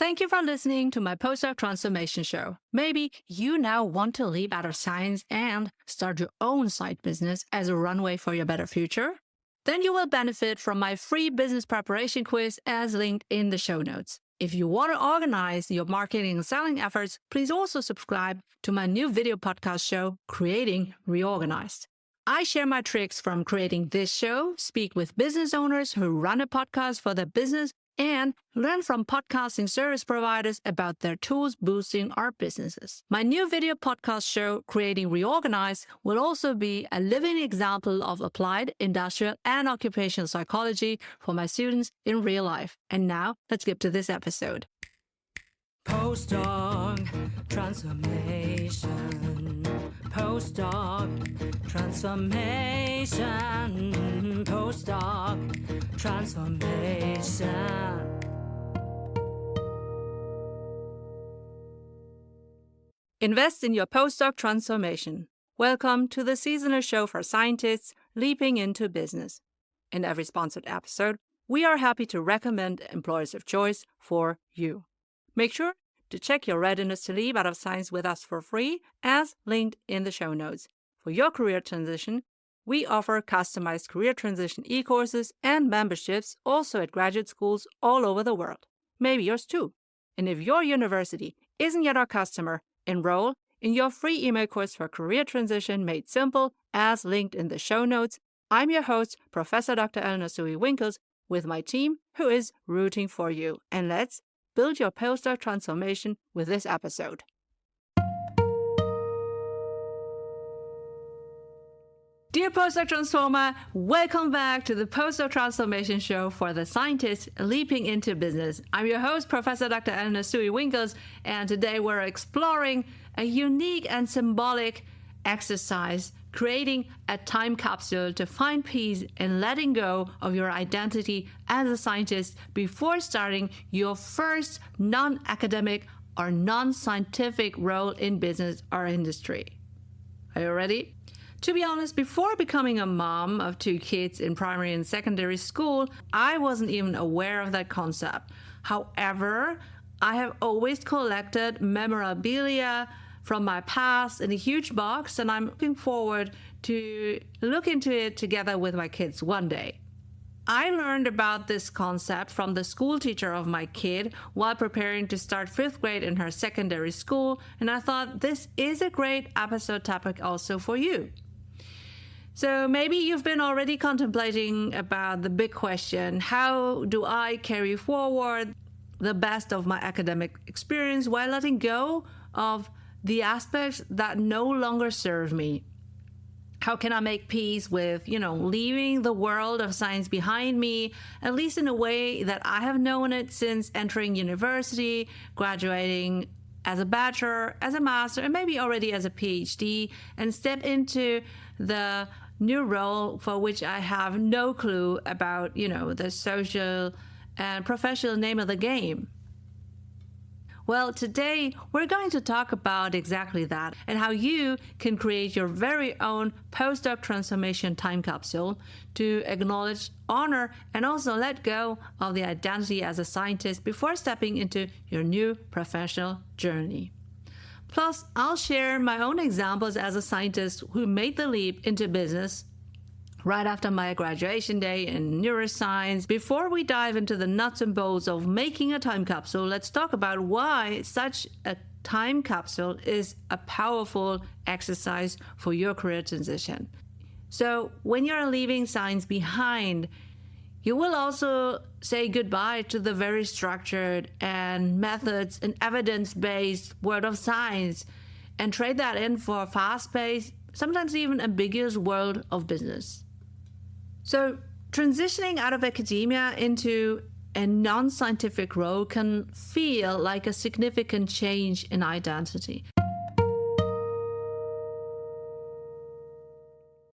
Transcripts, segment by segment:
Thank you for listening to my Postdoc Transformation Show. Maybe you now want to leap out of science and start your own side business as a runway for your better future? Then you will benefit from my free business preparation quiz as linked in the show notes. If you want to organize your marketing and selling efforts, please also subscribe to my new video podcast show, Creating Reorganized. I share my tricks from creating this show, speak with business owners who run a podcast for their business, and learn from podcasting service providers about their tools boosting our businesses. My new video podcast show, Creating Reorganized, will also be a living example of applied industrial and occupational psychology for my students in real life. And now, let's get to this episode. Postdoc Transformation. Postdoc Transformation. Postdoc Transformation. Invest in your postdoc transformation. Welcome to the seasonal show for scientists leaping into business. In every sponsored episode, we are happy to recommend employers of choice for you. Make sure to check your readiness to leap out of science with us for free, as linked in the show notes. For your career transition, we offer customized career transition e-courses and memberships also at graduate schools all over the world. Maybe yours too. And if your university isn't yet our customer, enroll in your free email course for career transition made simple, as linked in the show notes. I'm your host, Professor Dr. Eleonore Soei-Winkels, with my team who is rooting for you. And let's build your postdoc transformation with this episode. Dear Postdoc Transformer, welcome back to the Postdoc Transformation Show for the scientists leaping into business. I'm your host, Professor Dr. Eleonore Soei-Winkels, and today we're exploring a unique and symbolic exercise, creating a time capsule to find peace in letting go of your identity as a scientist before starting your first non-academic or non-scientific role in business or industry. Are you ready? To be honest, before becoming a mom of 2 kids in primary and secondary school, I wasn't even aware of that concept. However, I have always collected memorabilia from my past in a huge box, and I'm looking forward to look into it together with my kids one day. I learned about this concept from the school teacher of my kid while preparing to start 5th grade in her secondary school, and I thought this is a great episode topic also for you. So maybe you've been already contemplating about the big question, how do I carry forward the best of my academic experience while letting go of the aspects that no longer serve me? How can I make peace with, leaving the world of science behind me, at least in a way that I have known it since entering university, graduating as a bachelor, as a master, and maybe already as a PhD, and step into the new role for which I have no clue about, the social and professional name of the game. Well, today we're going to talk about exactly that and how you can create your very own postdoc transformation time capsule to acknowledge, honor, and also let go of the identity as a scientist before stepping into your new professional journey. Plus, I'll share my own examples as a scientist who made the leap into business right after my graduation day in neuroscience. Before we dive into the nuts and bolts of making a time capsule, let's talk about why such a time capsule is a powerful exercise for your career transition. So when you're leaving science behind, you will also say goodbye to the very structured and methods and evidence-based world of science and trade that in for a fast-paced, sometimes even ambiguous world of business. So transitioning out of academia into a non-scientific role can feel like a significant change in identity.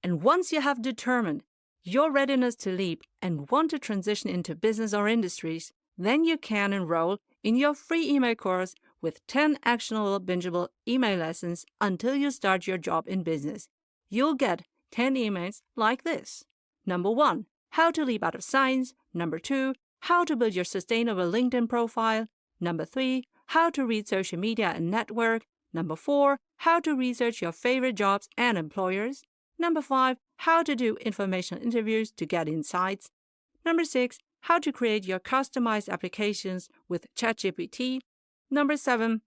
And once you have determined your readiness to leap and want to transition into business or industries, then you can enroll in your free email course with 10 actionable, bingeable email lessons until you start your job in business. You'll get 10 emails like this. Number 1, how to leap out of science. Number 2, how to build your sustainable LinkedIn profile. Number 3, how to read social media and network. Number 4, how to research your favorite jobs and employers. Number 5, how to do information interviews to get insights. Number 6, how to create your customized applications with ChatGPT. Number 7,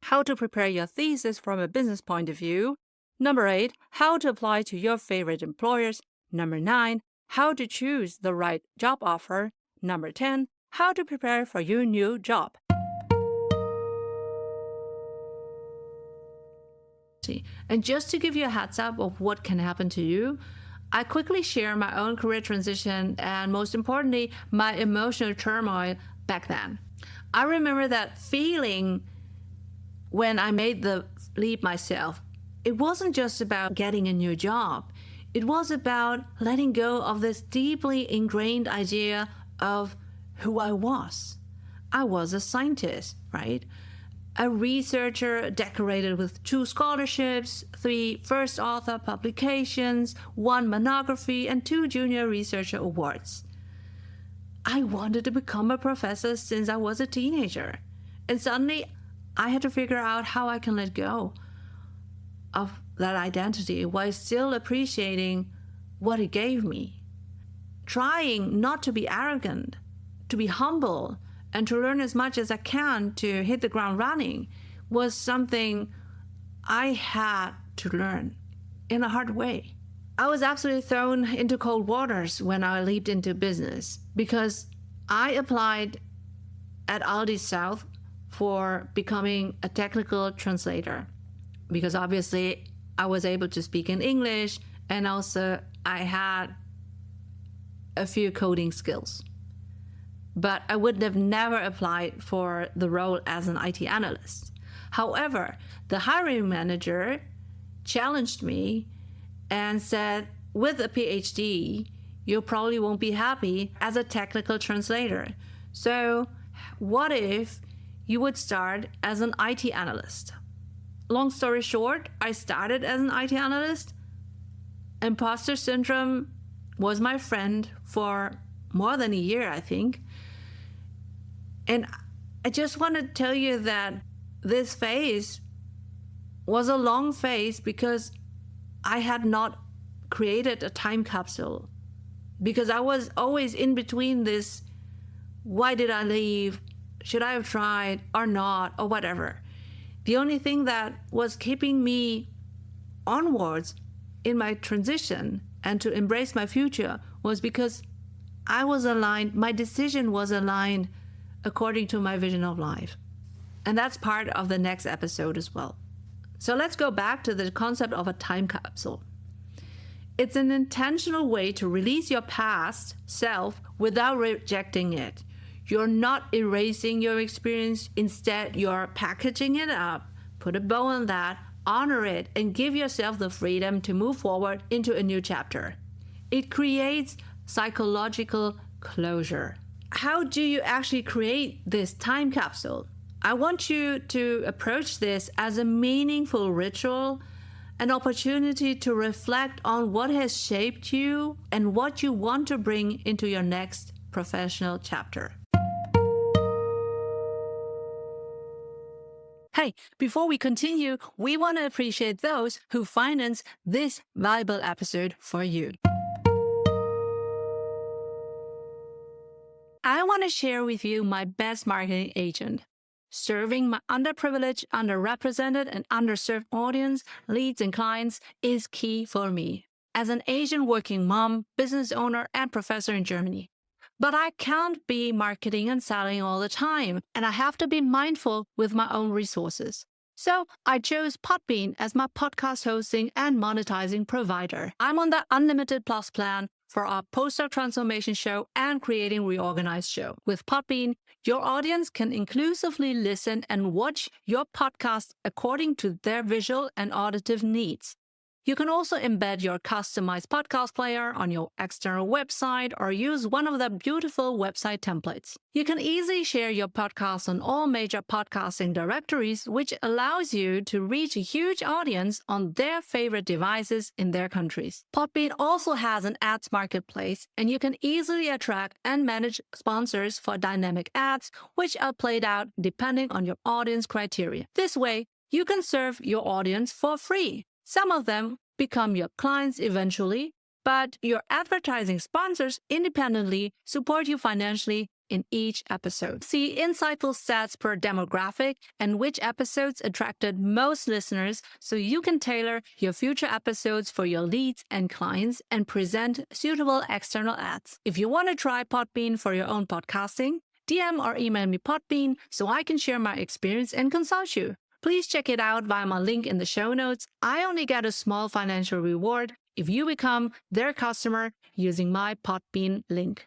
how to prepare your thesis from a business point of view. Number 8, how to apply to your favorite employers. Number 9, how to choose the right job offer. Number 10, how to prepare for your new job. And just to give you a heads up of what can happen to you, I quickly share my own career transition and, most importantly, my emotional turmoil back then. I remember that feeling when I made the leap myself. It wasn't just about getting a new job. It was about letting go of this deeply ingrained idea of who I was. I was a scientist, right? A researcher decorated with 2 scholarships, 3 first author publications, 1 monography, and 2 junior researcher awards. I wanted to become a professor since I was a teenager. And suddenly, I had to figure out how I can let go of that identity while still appreciating what it gave me. Trying not to be arrogant, to be humble, and to learn as much as I can to hit the ground running was something I had to learn in a hard way. I was absolutely thrown into cold waters when I leaped into business because I applied at Aldi South for becoming a technical translator because obviously I was able to speak in English and also I had a few coding skills. But I would have never applied for the role as an IT analyst. However, the hiring manager challenged me and said, with a PhD, you probably won't be happy as a technical translator. So what if you would start as an IT analyst? Long story short, I started as an IT analyst. Imposter syndrome was my friend for more than a year, I think. And I just want to tell you that this phase was a long phase because I had not created a time capsule. Because I was always in between this, why did I leave? Should I have tried or not, or whatever. The only thing that was keeping me onwards in my transition and to embrace my future was because I was aligned, my decision was aligned according to my vision of life. And that's part of the next episode as well. So let's go back to the concept of a time capsule. It's an intentional way to release your past self without rejecting it. You're not erasing your experience. Instead, you're packaging it up, put a bow on that, honor it, and give yourself the freedom to move forward into a new chapter. It creates psychological closure. How do you actually create this time capsule? I want you to approach this as a meaningful ritual, an opportunity to reflect on what has shaped you and what you want to bring into your next professional chapter. Hey, before we continue, we want to appreciate those who finance this valuable episode for you. I want to share with you my best marketing agent. Serving my underprivileged, underrepresented, and underserved audience, leads, and clients is key for me as an Asian working mom, business owner, and professor in Germany. But I can't be marketing and selling all the time, and I have to be mindful with my own resources. So I chose Podbean as my podcast hosting and monetizing provider. I'm on the Unlimited Plus plan for our PostdocTransformation Show and Creating Reorganized Show. With Podbean, your audience can inclusively listen and watch your podcast according to their visual and auditive needs. You can also embed your customized podcast player on your external website or use one of the beautiful website templates. You can easily share your podcast on all major podcasting directories, which allows you to reach a huge audience on their favorite devices in their countries. Podbean also has an ads marketplace, and you can easily attract and manage sponsors for dynamic ads, which are played out depending on your audience criteria. This way, you can serve your audience for free. Some of them become your clients eventually, but your advertising sponsors independently support you financially in each episode. See insightful stats per demographic and which episodes attracted most listeners so you can tailor your future episodes for your leads and clients and present suitable external ads. If you want to try Podbean for your own podcasting, DM or email me Podbean so I can share my experience and consult you. Please check it out via my link in the show notes. I only get a small financial reward if you become their customer using my Podbean link.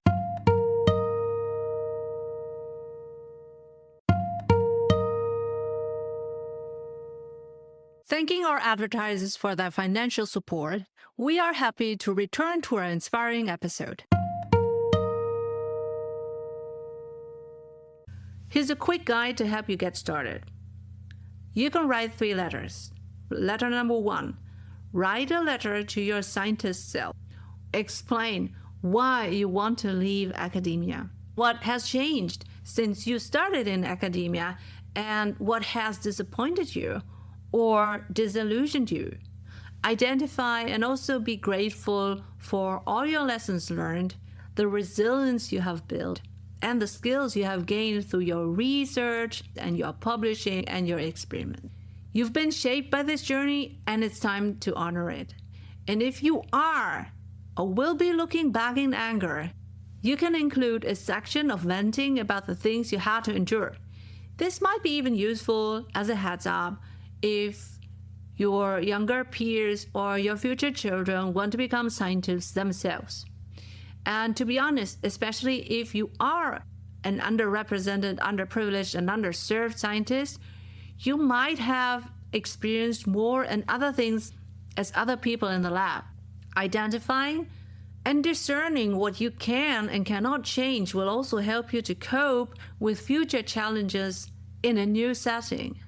Thanking our advertisers for their financial support, we are happy to return to our inspiring episode. Here's a quick guide to help you get started. You can write 3 letters. Letter number 1, write a letter to your scientist self. Explain why you want to leave academia. What has changed since you started in academia and what has disappointed you or disillusioned you. Identify and also be grateful for all your lessons learned, the resilience you have built, and the skills you have gained through your research and your publishing and your experiment. You've been shaped by this journey, and it's time to honor it. And if you are or will be looking back in anger, you can include a section of venting about the things you had to endure. This might be even useful as a heads up if your younger peers or your future children want to become scientists themselves. And to be honest, especially if you are an underrepresented, underprivileged, and underserved scientist, you might have experienced more and other things as other people in the lab. Identifying and discerning what you can and cannot change will also help you to cope with future challenges in a new setting,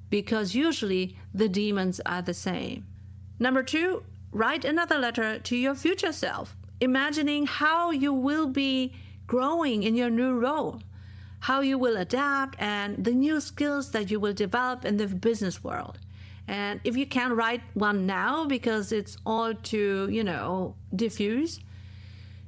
because usually the demons are the same. Number 2, write another letter to your future self, imagining how you will be growing in your new role, how you will adapt, and the new skills that you will develop in the business world. And if you can't write one now because it's all too, diffuse,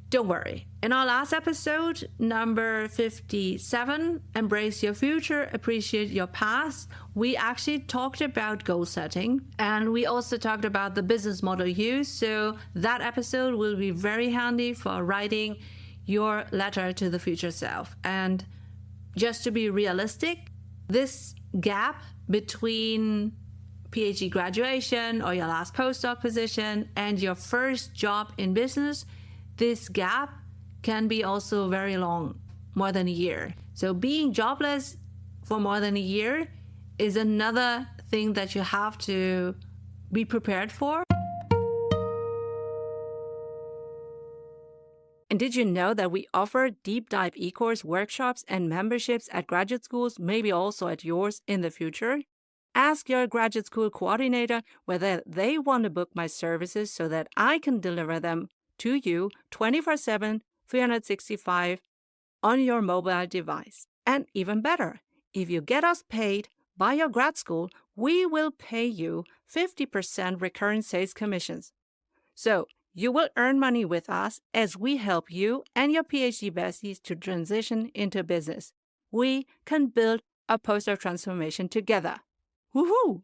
don't worry. In our last episode, number 57, Embrace Your Future, Appreciate Your Past, we actually talked about goal setting, and we also talked about the business model use. So that episode will be very handy for writing your letter to the future self. And just to be realistic, this gap between PhD graduation or your last postdoc position and your first job in business, this gap can be also very long, more than a year. So being jobless for more than a year is another thing that you have to be prepared for. And did you know that we offer deep dive e-course workshops and memberships at graduate schools, maybe also at yours in the future? Ask your graduate school coordinator whether they want to book my services so that I can deliver them to you 24/7, 365 on your mobile device. And even better, if you get us paid by your grad school, we will pay you 50% recurring sales commissions. So you will earn money with us as we help you and your PhD besties to transition into business. We can build a postdoc transformation together. Woohoo!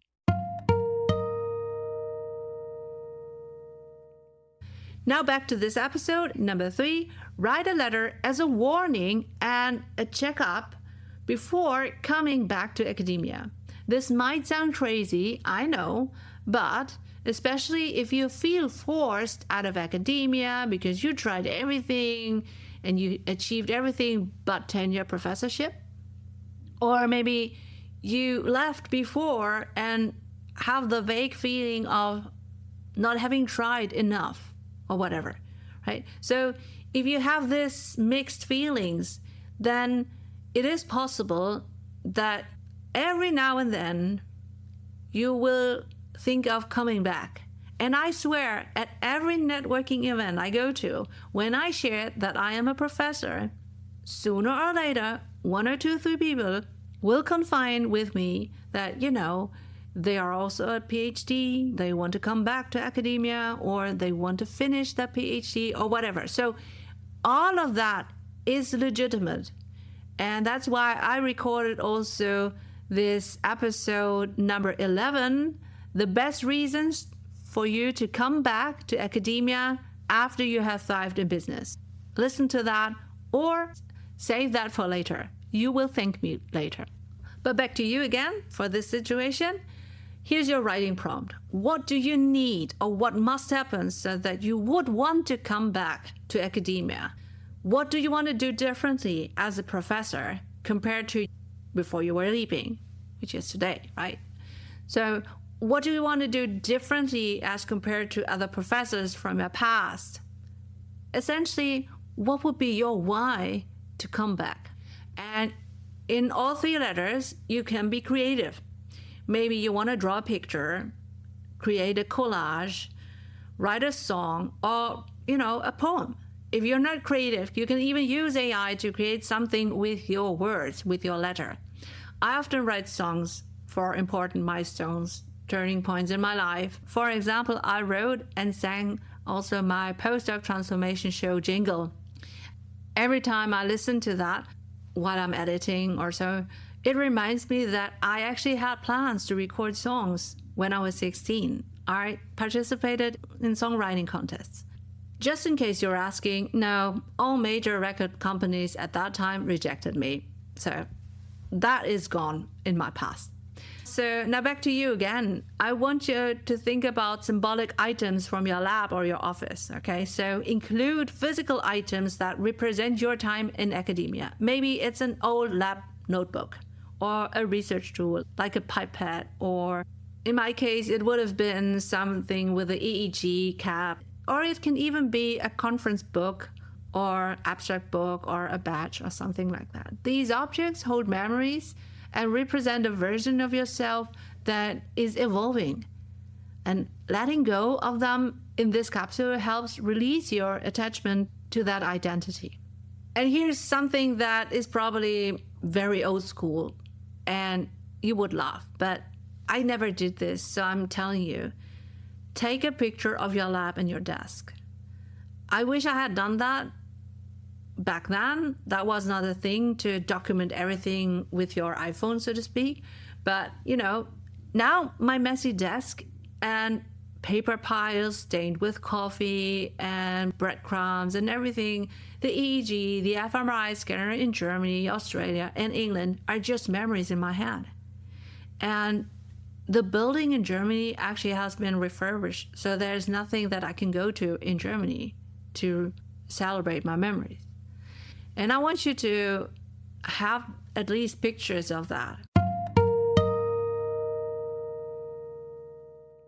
Now back to this episode, number 3, write a letter as a warning and a checkup before coming back to academia. This might sound crazy, I know, but especially if you feel forced out of academia because you tried everything and you achieved everything but tenure professorship, or maybe you left before and have the vague feeling of not having tried enough or whatever, right? So if you have this mixed feelings, then it is possible that every now and then you will think of coming back. And I swear, at every networking event I go to, when I share that I am a professor, sooner or later, 1 or 2, 3 people will confide with me that, they are also a PhD, they want to come back to academia, or they want to finish that PhD, or whatever. So all of that is legitimate. And that's why I recorded also this episode number 11, the best reasons for you to come back to academia after you have thrived in business. Listen to that or save that for later. You will thank me later. But back to you again for this situation. Here's your writing prompt. What do you need or what must happen so that you would want to come back to academia? What do you want to do differently as a professor compared to before you were leaping, which is today, right? So what do you want to do differently as compared to other professors from your past? Essentially, what would be your why to come back? And in all 3 letters, you can be creative. Maybe you want to draw a picture, create a collage, write a song, or, a poem. If you're not creative, you can even use AI to create something with your words, with your letter. I often write songs for important milestones, turning points in my life. For example, I wrote and sang also my PostdocTransformation Show jingle. Every time I listen to that while I'm editing or so, it reminds me that I actually had plans to record songs when I was 16. I participated in songwriting contests. Just in case you're asking, no, all major record companies at that time rejected me. So that is gone in my past. So now back to you again. I want you to think about symbolic items from your lab or your office, okay? So include physical items that represent your time in academia. Maybe it's an old lab notebook or a research tool like a pipette, or in my case, it would have been something with an EEG cap, or it can even be a conference book or abstract book or a badge or something like that. These objects hold memories and represent a version of yourself that is evolving. And letting go of them in this capsule helps release your attachment to that identity. And here's something that is probably very old school and you would laugh, but I never did this, so I'm telling you. Take a picture of your lab and your desk. I wish I had done that back then. That was not a thing to document everything with your iPhone, so to speak. But, now my messy desk and paper piles stained with coffee and breadcrumbs and everything, the EEG, the fMRI scanner in Germany, Australia, and England are just memories in my head. And the building in Germany actually has been refurbished, so there's nothing that I can go to in Germany to celebrate my memories. And I want you to have at least pictures of that.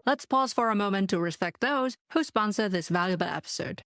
Let's pause for a moment to respect those who sponsor this valuable episode.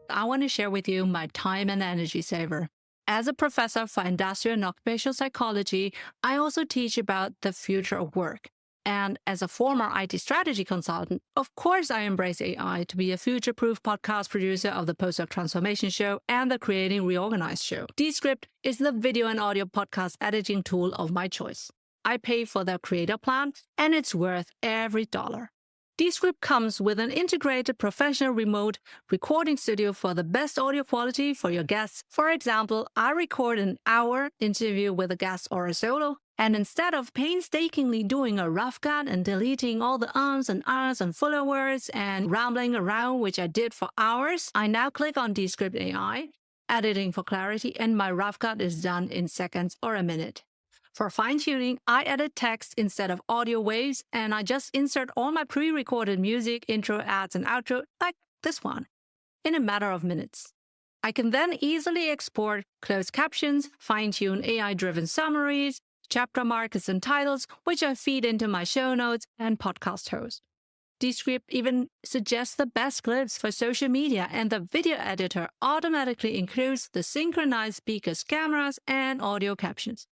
I want to share with you my time and energy saver. As a professor for industrial and occupational psychology, I also teach about the future of work. And as a former IT strategy consultant, of course I embrace AI to be a future-proof podcast producer of the PostdocTransformation Show and the Creating Reorganized Show. Descript is the video and audio podcast editing tool of my choice. I pay for the creator plan, and it's worth every dollar. Descript comes with an integrated professional remote recording studio for the best audio quality for your guests. For example, I record an hour interview with a guest or a solo, and instead of painstakingly doing a rough cut and deleting all the ums and ahs and filler words and rambling around, which I did for hours, I now click on Descript AI, editing for clarity, and my rough cut is done in seconds or a minute. For fine-tuning, I edit text instead of audio waves, and I just insert all my pre-recorded music, intro, ads, and outro, like this one, in a matter of minutes. I can then easily export closed captions, fine-tune AI-driven summaries, chapter markers and titles, which I feed into my show notes and podcast host. Descript even suggests the best clips for social media, and the video editor automatically includes the synchronized speakers' cameras and audio captions.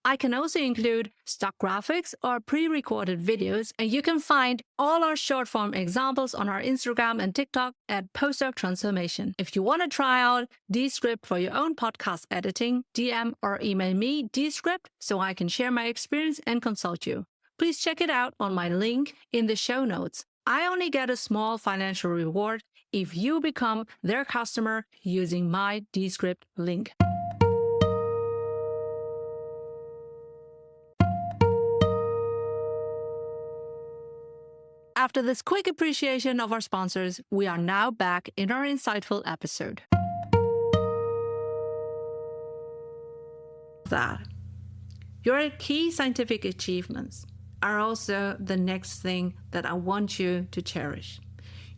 I can also include stock graphics or pre-recorded videos, and you can find all our short-form examples on our Instagram and TikTok at PostdocTransformation. If you want to try out Descript for your own podcast editing, DM or email me Descript so I can share my experience and consult you. Please check it out on my link in the show notes. I only get a small financial reward if you become their customer using my Descript link. After this quick appreciation of our sponsors, we are now back in our insightful episode. Your key scientific achievements are also the next thing that I want you to cherish.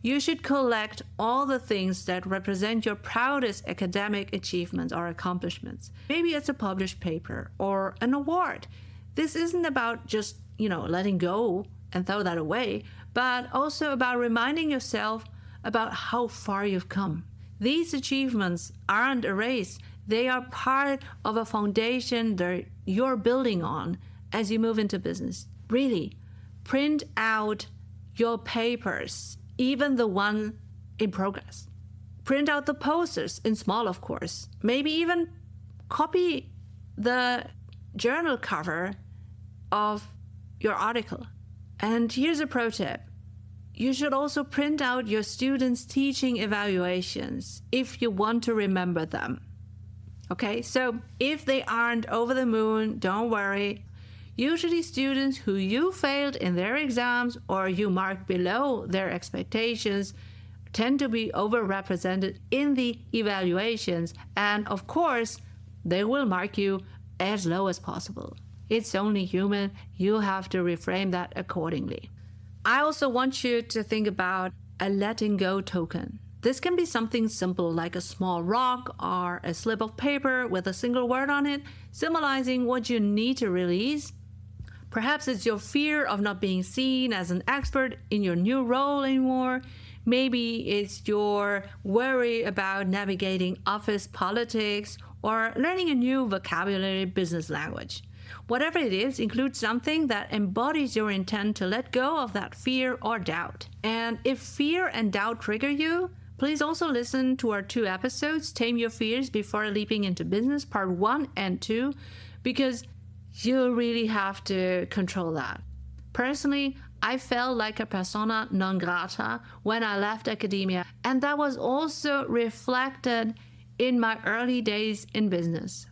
You should collect all the things that represent your proudest academic achievements or accomplishments. Maybe it's a published paper or an award. This isn't about just, letting go and throw that away, but also about reminding yourself about how far you've come. These achievements aren't a race. They are part of a foundation that you're building on as you move into business. Really, print out your papers, even the one in progress. Print out the posters, in small, of course. Maybe even copy the journal cover of your article. And here's a pro tip. You should also print out your students' teaching evaluations if you want to remember them. Okay, so if they aren't over the moon, don't worry. Usually students who you failed in their exams or you marked below their expectations tend to be overrepresented in the evaluations. And of course, they will mark you as low as possible. It's only human. You have to reframe that accordingly. I also want you to think about a letting go token. This can be something simple like a small rock or a slip of paper with a single word on it, symbolizing what you need to release. Perhaps it's your fear of not being seen as an expert in your new role anymore. Maybe it's your worry about navigating office politics or learning a new vocabulary business language. Whatever it is, include something that embodies your intent to let go of that fear or doubt. And if fear and doubt trigger you, please also listen to our 2 episodes, Tame Your Fears Before Leaping into Business, Part 1 and 2, because you really have to control that. Personally, I felt like a persona non grata when I left academia, and that was also reflected in my early days in business.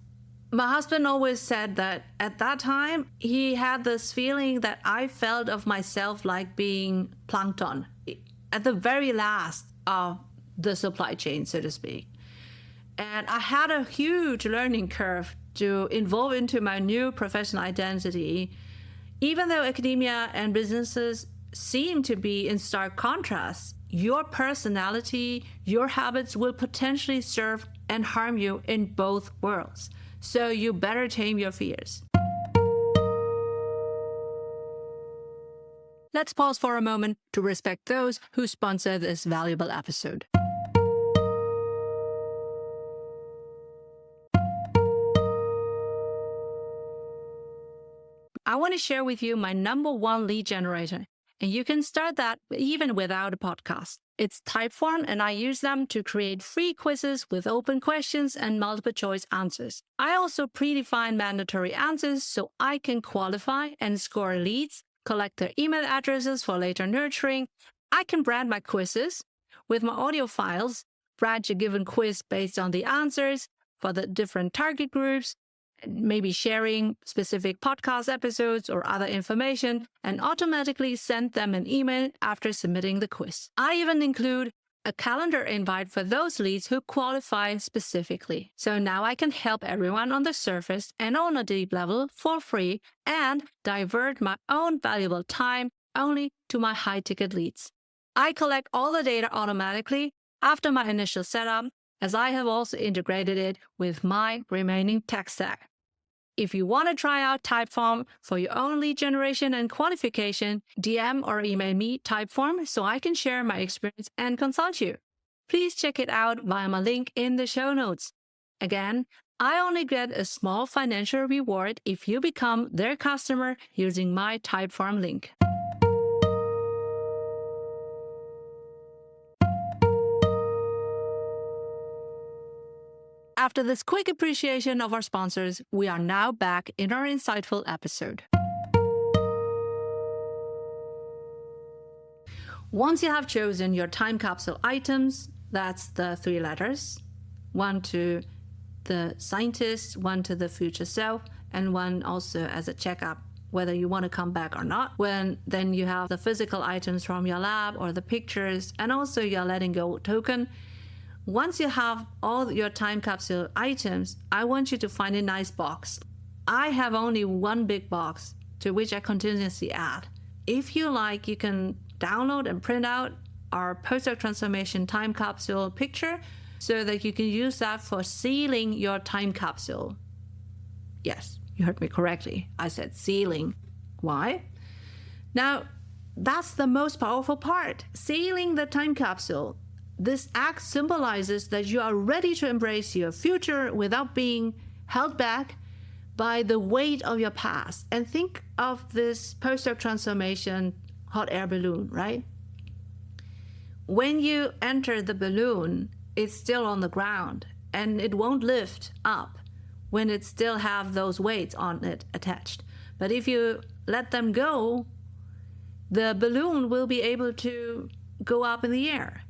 My husband always said that at that time, he had this feeling that I felt of myself like being plankton at the very last of the supply chain, so to speak. And I had a huge learning curve to evolve into my new professional identity. Even though academia and businesses seem to be in stark contrast, your personality, your habits will potentially serve and harm you in both worlds. So you better tame your fears. Let's pause for a moment to respect those who sponsor this valuable episode. I want to share with you my number 1 lead generator, and you can start that even without a podcast. It's Typeform, and I use them to create free quizzes with open questions and multiple choice answers. I also predefine mandatory answers so I can qualify and score leads, collect their email addresses for later nurturing. I can brand my quizzes with my audio files, branch a given quiz based on the answers for the different target groups, maybe sharing specific podcast episodes or other information, and automatically send them an email after submitting the quiz. I even include a calendar invite for those leads who qualify specifically. So now I can help everyone on the surface and on a deep level for free and divert my own valuable time only to my high-ticket leads. I collect all the data automatically after my initial setup, as I have also integrated it with my remaining tech stack. If you want to try out Typeform for your own lead generation and qualification, DM or email me Typeform so I can share my experience and consult you. Please check it out via my link in the show notes. Again, I only get a small financial reward if you become their customer using my Typeform link. After this quick appreciation of our sponsors, we are now back in our insightful episode. Once you have chosen your time capsule items, that's the 3 letters, one to the scientist, one to the future self, and one also as a checkup, whether you want to come back or not. Then you have the physical items from your lab or the pictures, and also your letting go token. Once you have all your time capsule items, I want you to find a nice box. I have only one big box to which I continuously add. If you like, you can download and print out our postdoc transformation time capsule picture so that you can use that for sealing your time capsule. Yes, you heard me correctly. I said sealing. Why? Now, that's the most powerful part. Sealing the time capsule. This act symbolizes that you are ready to embrace your future without being held back by the weight of your past. And think of this postdoc transformation hot air balloon, right? When you enter the balloon, it's still on the ground and it won't lift up when it still have those weights on it attached. But if you let them go, the balloon will be able to go up in the air.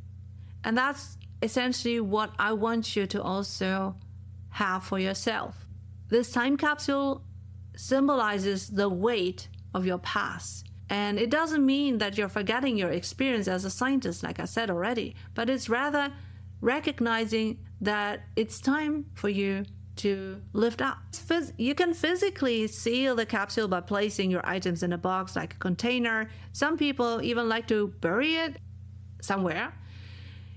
And that's essentially what I want you to also have for yourself. This time capsule symbolizes the weight of your past. And it doesn't mean that you're forgetting your experience as a scientist, like I said already, but it's rather recognizing that it's time for you to lift up. You can physically seal the capsule by placing your items in a box like a container. Some people even like to bury it somewhere.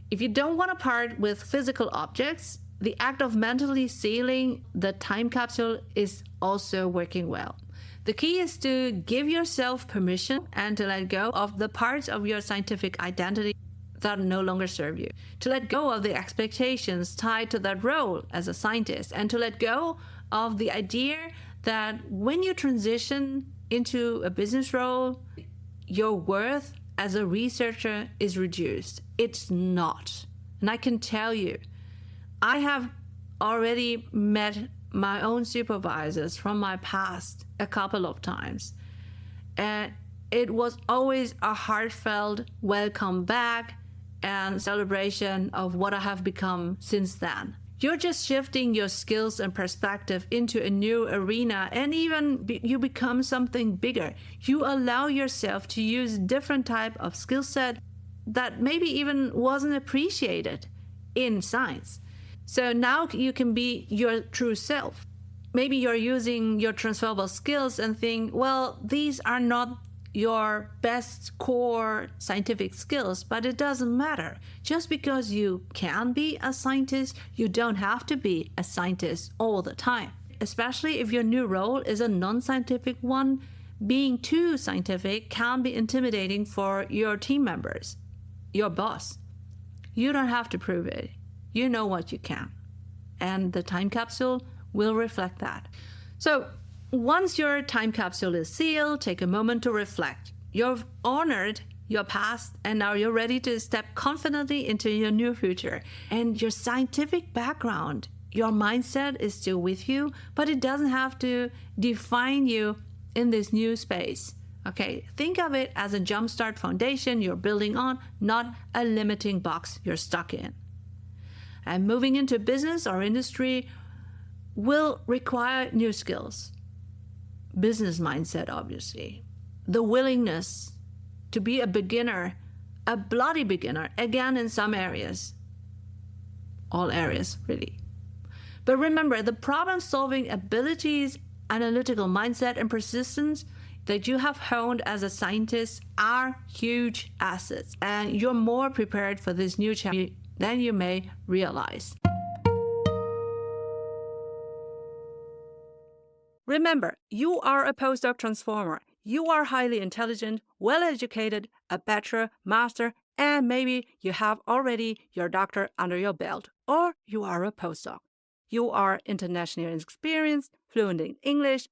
If you don't want to part with physical objects, the act of mentally sealing the time capsule is also working well. The key is to give yourself permission and to let go of the parts of your scientific identity that no longer serve you. To let go of the expectations tied to that role as a scientist, and to let go of the idea that when you transition into a business role, your worth as a researcher is reduced. It's not. And I can tell you, I have already met my own supervisors from my past a couple of times. And it was always a heartfelt welcome back and celebration of what I have become since then. You're just shifting your skills and perspective into a new arena, and even you become something bigger. You allow yourself to use different type of skill set that maybe even wasn't appreciated in science. So now you can be your true self. Maybe you're using your transferable skills and think, well, these are not your best core scientific skills, but it doesn't matter. Just because you can be a scientist, you don't have to be a scientist all the time. Especially if your new role is a non-scientific one, being too scientific can be intimidating for your team members, your boss. You don't have to prove it. You know what you can. And the time capsule will reflect that. So once your time capsule is sealed, take a moment to reflect. You've honored your past, and now you're ready to step confidently into your new future. And your scientific background, your mindset is still with you, but it doesn't have to define you in this new space. Okay, think of it as a jumpstart foundation you're building on, not a limiting box you're stuck in. And moving into business or industry will require new skills. Business mindset, obviously. The willingness to be a beginner, a bloody beginner, again in some areas. All areas, really. But remember, the problem-solving abilities, analytical mindset, and persistence that you have honed as a scientist are huge assets. And you're more prepared for this new challenge than you may realize. Remember, you are a postdoc transformer. You are highly intelligent, well-educated, a bachelor, master, and maybe you have already your doctor under your belt, or you are a postdoc. You are internationally experienced, fluent in English,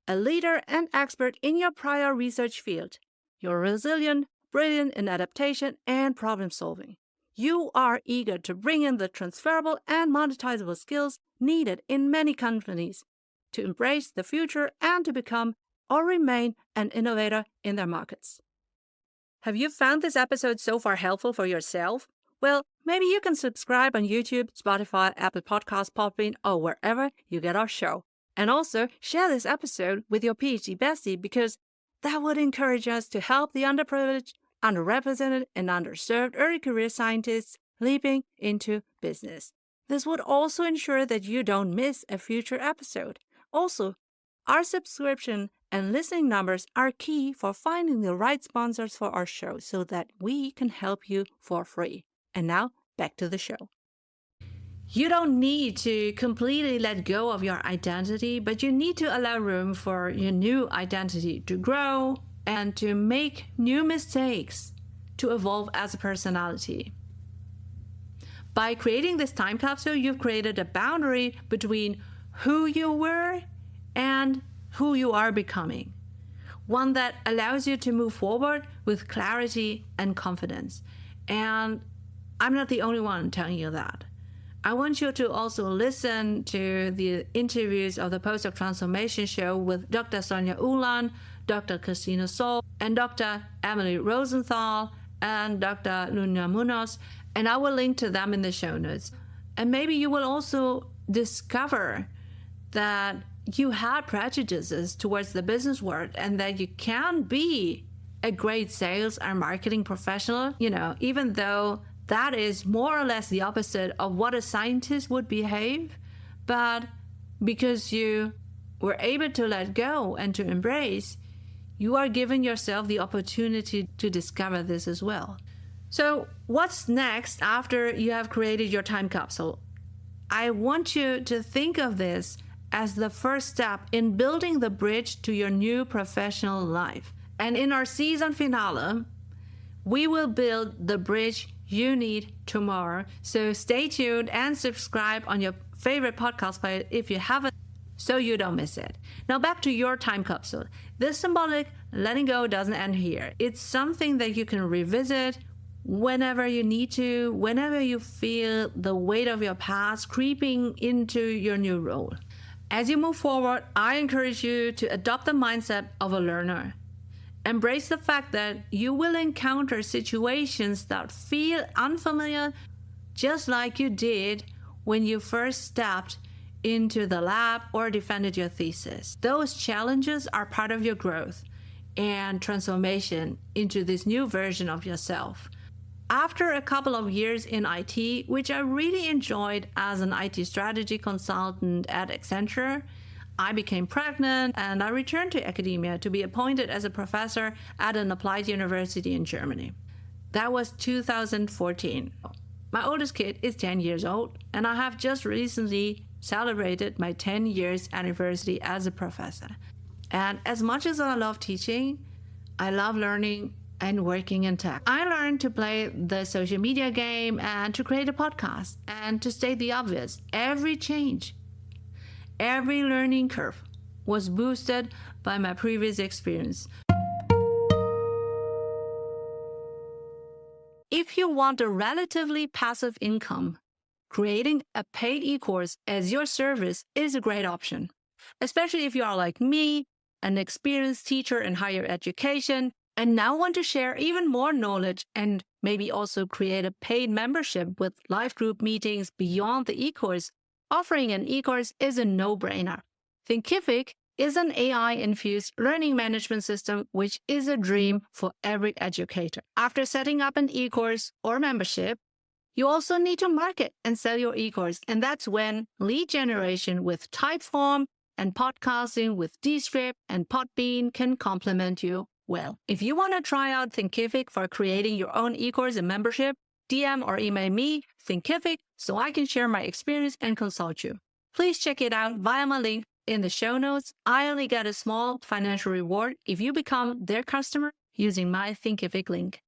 a leader and expert in your prior research field. You're resilient, brilliant in adaptation and problem solving. You are eager to bring in the transferable and monetizable skills needed in many companies to embrace the future and to become or remain an innovator in their markets. Have you found this episode so far helpful for yourself? Well, maybe you can subscribe on YouTube, Spotify, Apple Podcasts, Podbean, or wherever you get our show. And also share this episode with your PhD bestie because that would encourage us to help the underprivileged, underrepresented, and underserved early career scientists leaping into business. This would also ensure that you don't miss a future episode. Also, our subscription and listening numbers are key for finding the right sponsors for our show so that we can help you for free. And now, back to the show. You don't need to completely let go of your identity, but you need to allow room for your new identity to grow and to make new mistakes, to evolve as a personality. By creating this time capsule, you've created a boundary between who you were and who you are becoming. One that allows you to move forward with clarity and confidence. And I'm not the only one telling you that. I want you to also listen to the interviews of the Postdoc Transformation Show with Dr. Sonia Ulan, Dr. Christina Sol, and Dr. Emily Rosenthal, and Dr. Luna Munoz, and I will link to them in the show notes. And maybe you will also discover that you had prejudices towards the business world and that you can be a great sales and marketing professional, even though that is more or less the opposite of what a scientist would behave. But because you were able to let go and to embrace, you are giving yourself the opportunity to discover this as well. So what's next after you have created your time capsule? I want you to think of this as the first step in building the bridge to your new professional life. And in our season finale, we will build the bridge you need tomorrow. So stay tuned and subscribe on your favorite podcast player if you haven't, so you don't miss it. Now back to your time capsule. This symbolic letting go doesn't end here. It's something that you can revisit whenever you need to, whenever you feel the weight of your past creeping into your new role. As you move forward, I encourage you to adopt the mindset of a learner. Embrace the fact that you will encounter situations that feel unfamiliar, just like you did when you first stepped into the lab or defended your thesis. Those challenges are part of your growth and transformation into this new version of yourself. After a couple of years in IT, which I really enjoyed as an IT strategy consultant at Accenture, I became pregnant and I returned to academia to be appointed as a professor at an applied university in Germany. That was 2014. My oldest kid is 10 years old and I have just recently celebrated my 10 years anniversary as a professor. And as much as I love teaching, I love learning and working in tech. I learned to play the social media game and to create a podcast. And to state the obvious, every change, every learning curve was boosted by my previous experience. If you want a relatively passive income, creating a paid e-course as your service is a great option, especially if you are like me, an experienced teacher in higher education, and now want to share even more knowledge and maybe also create a paid membership with live group meetings beyond the e-course. Offering an e-course is a no-brainer. Thinkific is an AI-infused learning management system, which is a dream for every educator. After setting up an e-course or membership, you also need to market and sell your e-course, and that's when lead generation with Typeform and podcasting with Descript and Podbean can complement you well. If you want to try out Thinkific for creating your own e-course and membership, DM or email me, Thinkific, so I can share my experience and consult you. Please check it out via my link in the show notes. I only get a small financial reward if you become their customer using my Thinkific link.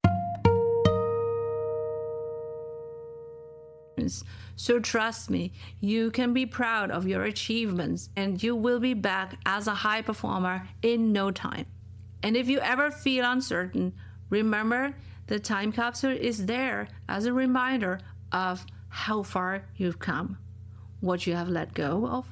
So trust me, you can be proud of your achievements and you will be back as a high performer in no time. And if you ever feel uncertain, remember the time capsule is there as a reminder of how far you've come, what you have let go of,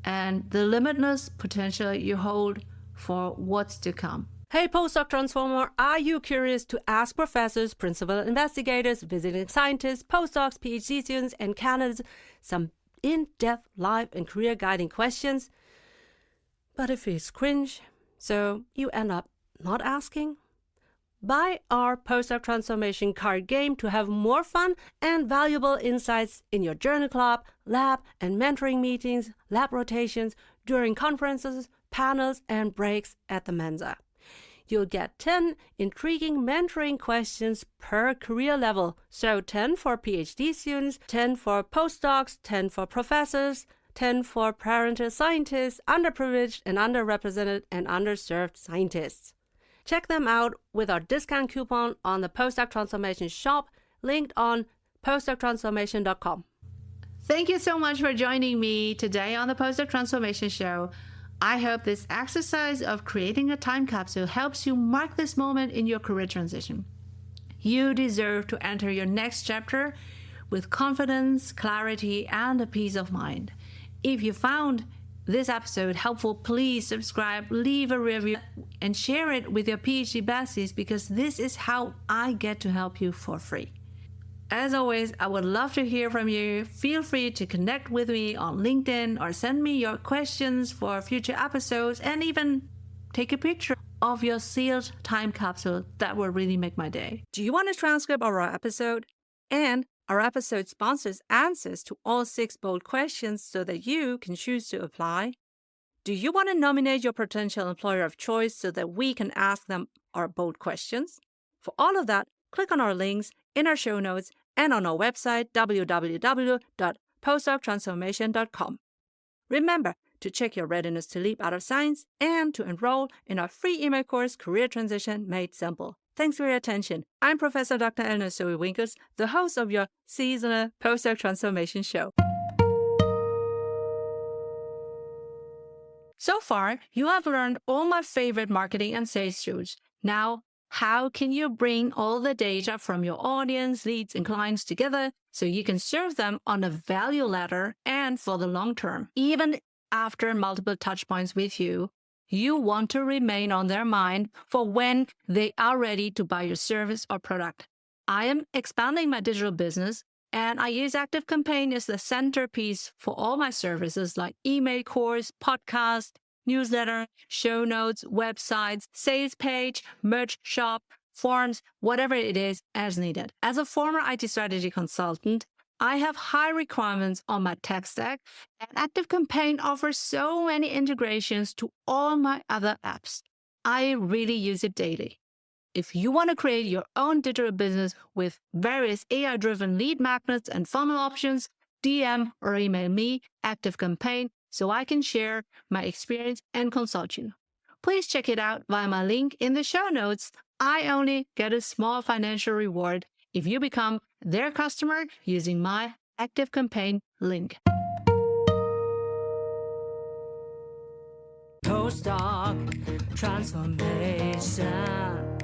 and the limitless potential you hold for what's to come. Hey, postdoc transformer, are you curious to ask professors, principal investigators, visiting scientists, postdocs, PhD students, and candidates some in-depth life and career guiding questions? But it feels cringe, so you end up not asking? Buy our postdoc transformation card game to have more fun and valuable insights in your journal club, lab, and mentoring meetings, lab rotations, during conferences, panels, and breaks at the Mensa. You'll get 10 intriguing mentoring questions per career level. So 10 for PhD students, 10 for postdocs, 10 for professors, 10 for parental scientists, underprivileged and underrepresented and underserved scientists. Check them out with our discount coupon on the Postdoc Transformation shop, linked on PostdocTransformation.com. Thank you so much for joining me today on the Postdoc Transformation Show. I hope this exercise of creating a time capsule helps you mark this moment in your career transition. You deserve to enter your next chapter with confidence, clarity, and a peace of mind. If you found this episode helpful, please subscribe, leave a review, and share it with your PhD besties, because this is how I get to help you for free. As always, I would love to hear from you. Feel free to connect with me on LinkedIn or send me your questions for future episodes, and even take a picture of your sealed time capsule. That will really make my day. Do you want a transcript of our episode? And our episode sponsors answers to all 6 bold questions so that you can choose to apply. Do you want to nominate your potential employer of choice so that we can ask them our bold questions? For all of that, click on our links in our show notes and on our website, www.postdoctransformation.com. Remember to check your readiness to leap out of science and to enroll in our free email course, Career Transition Made Simple. Thanks for your attention. I'm Professor Dr. Eleonore Soei-Winkels, the host of your seasonal Postdoc Transformation Show. So far, you have learned all my favorite marketing and sales tools. Now, how can you bring all the data from your audience, leads, and clients together so you can serve them on a value ladder and for the long term? Even after multiple touchpoints with you, you want to remain on their mind for when they are ready to buy your service or product. I am expanding my digital business, and I use ActiveCampaign as the centerpiece for all my services like email course, podcast, newsletter, show notes, websites, sales page, merch shop, forms, whatever it is as needed. As a former IT strategy consultant, I have high requirements on my tech stack, and ActiveCampaign offers so many integrations to all my other apps. I really use it daily. If you want to create your own digital business with various AI-driven lead magnets and funnel options, DM or email me, ActiveCampaign, so I can share my experience and consult you. Please check it out via my link in the show notes. I only get a small financial reward if you become their customer using my ActiveCampaign link. Postdoc Transformation.